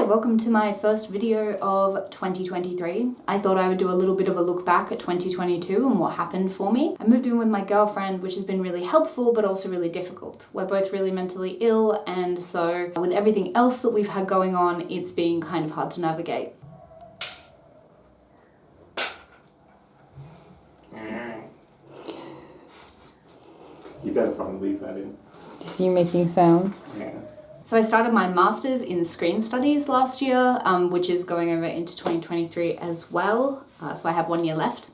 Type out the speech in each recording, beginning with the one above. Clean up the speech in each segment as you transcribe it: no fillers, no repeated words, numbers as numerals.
welcome to my first video of 2023. I thought I would do a little bit of a look back at 2022 and what happened for me. I moved in with my girlfriend, which has been really helpful but also really difficult. We're both really mentally ill, and so with everything else that we've had going on, it's been kind of hard to navigate. You better fucking leave that in. Just you making sounds? Yeah. So I started my master's in screen studies last year, which is going over into 2023 as well. So I have 1 year left.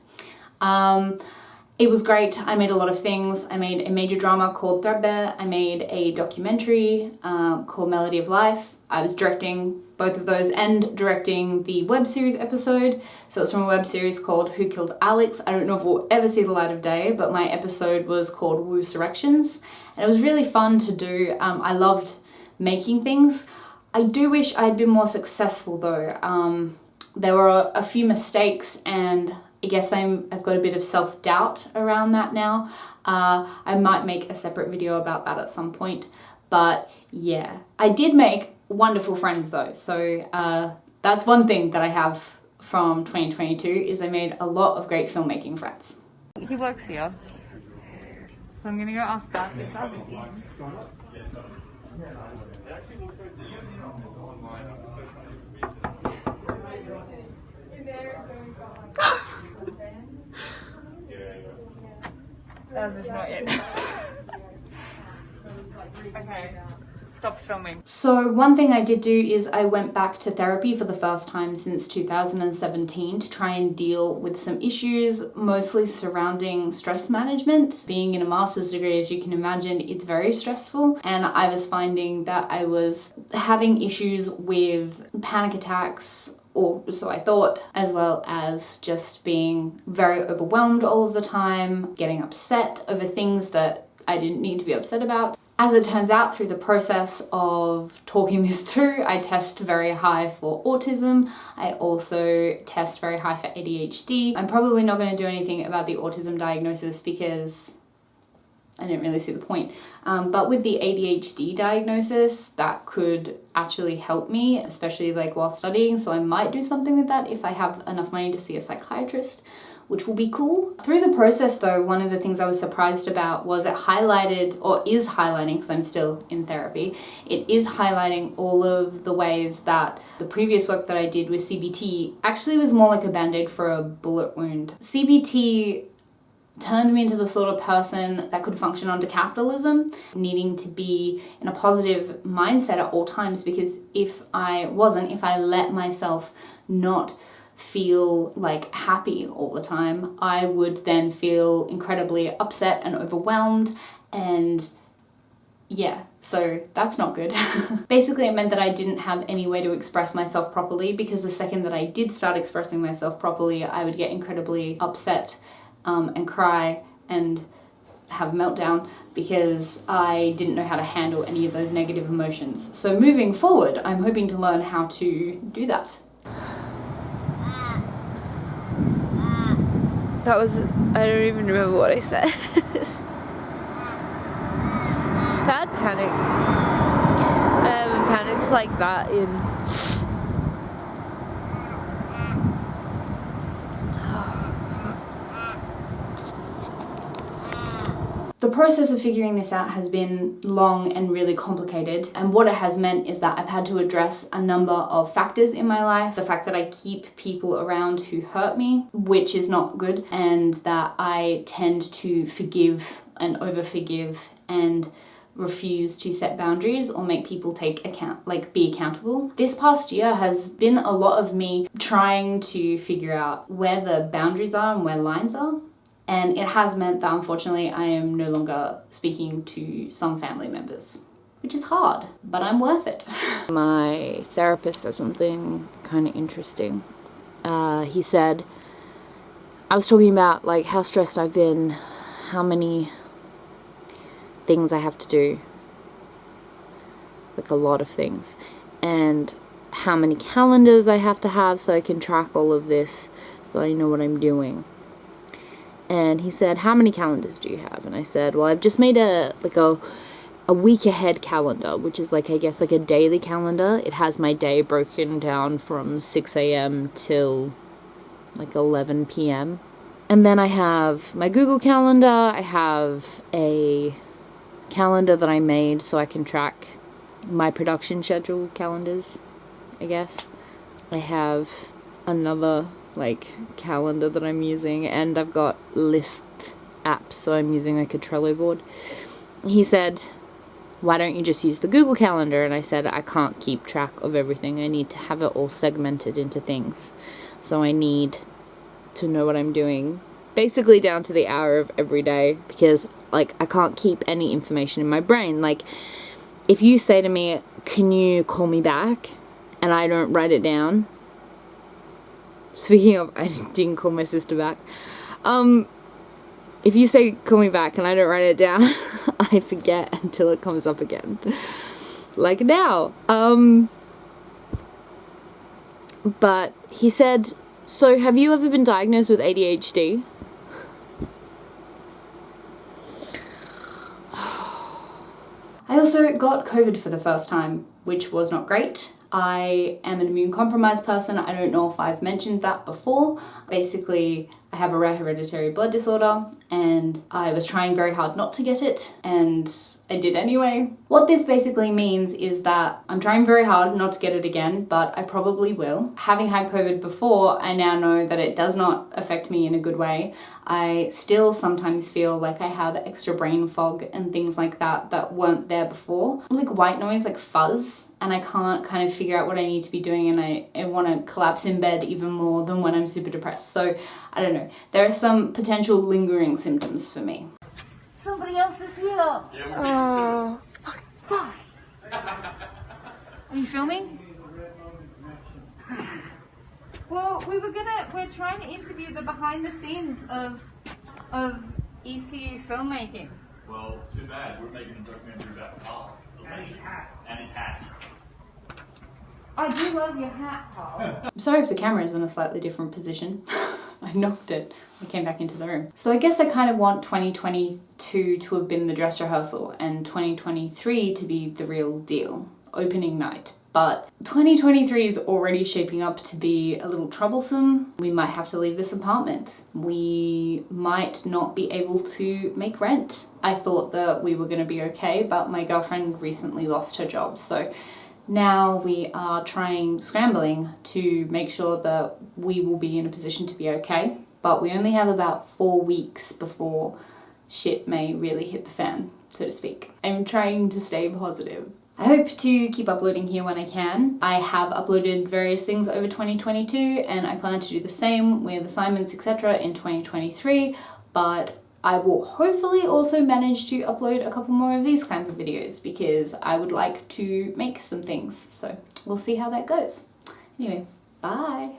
It was great. I made a lot of things. I made a major drama called Threadbare. I made a documentary called Melody of Life. I was directing both of those and directing the web series episode. So it's from a web series called Who Killed Alex. I don't know if we'll ever see the light of day, but my episode was called Woosurrections. And it was really fun to do. I loved making things. I do wish I'd been more successful though. There were a few mistakes, and I guess I've got a bit of self-doubt around that now. I might make a separate video about that at some point, but yeah. I did make wonderful friends though, so that's one thing that I have from 2022 is I made a lot of great filmmaking friends. He works here, so I'm gonna go ask Beth if that's that was just not it. Okay, stop filming. So one thing I did do is I went back to therapy for the first time since 2017 to try and deal with some issues, mostly surrounding stress management. Being in a master's degree, as you can imagine, it's very stressful, and I was finding that I was having issues with panic attacks, or so I thought, as well as just being very overwhelmed all of the time, getting upset over things that I didn't need to be upset about. As it turns out, through the process of talking this through, I test very high for autism. I also test very high for ADHD. I'm probably not going to do anything about the autism diagnosis because I didn't really see the point. But with the ADHD diagnosis, that could actually help me, especially like while studying. So I might do something with that if I have enough money to see a psychiatrist, which will be cool. Through the process though, one of the things I was surprised about was it highlighted, or is highlighting, because I'm still in therapy, it is highlighting all of the ways that the previous work that I did with CBT actually was more like a band-aid for a bullet wound. CBT turned me into the sort of person that could function under capitalism, needing to be in a positive mindset at all times, because if I let myself not feel like happy all the time, I would then feel incredibly upset and overwhelmed, and yeah, so that's not good. Basically, it meant that I didn't have any way to express myself properly, because the second that I did start expressing myself properly, I would get incredibly upset and cry and have a meltdown because I didn't know how to handle any of those negative emotions. So moving forward, I'm hoping to learn how to do that. That was, I don't even remember what I said. Bad panic. Panics like that in... The process of figuring this out has been long and really complicated, and what it has meant is that I've had to address a number of factors in my life. The fact that I keep people around who hurt me, which is not good, and that I tend to forgive and over-forgive and refuse to set boundaries or make people be accountable. This past year has been a lot of me trying to figure out where the boundaries are and where lines are. And it has meant that unfortunately I am no longer speaking to some family members, which is hard, but I'm worth it. My therapist said something kind of interesting. He said, I was talking about like how stressed I've been, how many things I have to do, like a lot of things, and how many calendars I have to have so I can track all of this so I know what I'm doing. And he said, how many calendars do you have? And I said, well, I've just made a a week ahead calendar, which is like, I guess, like a daily calendar. It has my day broken down from 6 a.m. till like 11 p.m. And then I have my Google Calendar. I have a calendar that I made so I can track my production schedule calendars, I guess. I have another like calendar that I'm using, and I've got list apps, so I'm using like a Trello board. He said, why don't you just use the Google Calendar? And I said, I can't keep track of everything. I need to have it all segmented into things. So I need to know what I'm doing basically down to the hour of every day, because like I can't keep any information in my brain. Like if you say to me, can you call me back, and I don't write it down. Speaking of, I didn't call my sister back. If you say call me back and I don't write it down, I forget until it comes up again. Like now. But he said, so have you ever been diagnosed with ADHD? I also got COVID for the first time, which was not great. I am an immune compromised person. I don't know if I've mentioned that before. Basically, I have a rare hereditary blood disorder, and I was trying very hard not to get it, and I did anyway. What this basically means is that I'm trying very hard not to get it again, but I probably will. Having had COVID before, I now know that it does not affect me in a good way. I still sometimes feel like I have extra brain fog and things like that that weren't there before. Like white noise, like fuzz, and I can't kind of figure out what I need to be doing, and I want to collapse in bed even more than when I'm super depressed. So I don't know. There are some potential lingering symptoms for me. Somebody else is here. Yeah, Fuck. Are you filming? Well, we're trying to interview the behind the scenes of ECU filmmaking. well, too bad. We're making a documentary about Carl. And his hat. And his hat. I do love your hat, Carl. I'm sorry if the camera is in a slightly different position. I knocked it. I came back into the room. So I guess I kind of want 2022 to have been the dress rehearsal and 2023 to be the real deal. Opening night. But 2023 is already shaping up to be a little troublesome. We might have to leave this apartment. We might not be able to make rent. I thought that we were going to be okay, but my girlfriend recently lost her job. So now we are scrambling to make sure that we will be in a position to be okay. But we only have about 4 weeks before shit may really hit the fan, so to speak. I'm trying to stay positive. I hope to keep uploading here when I can. I have uploaded various things over 2022, and I plan to do the same with assignments, etc. in 2023, but I will hopefully also manage to upload a couple more of these kinds of videos because I would like to make some things. So we'll see how that goes. Anyway, bye.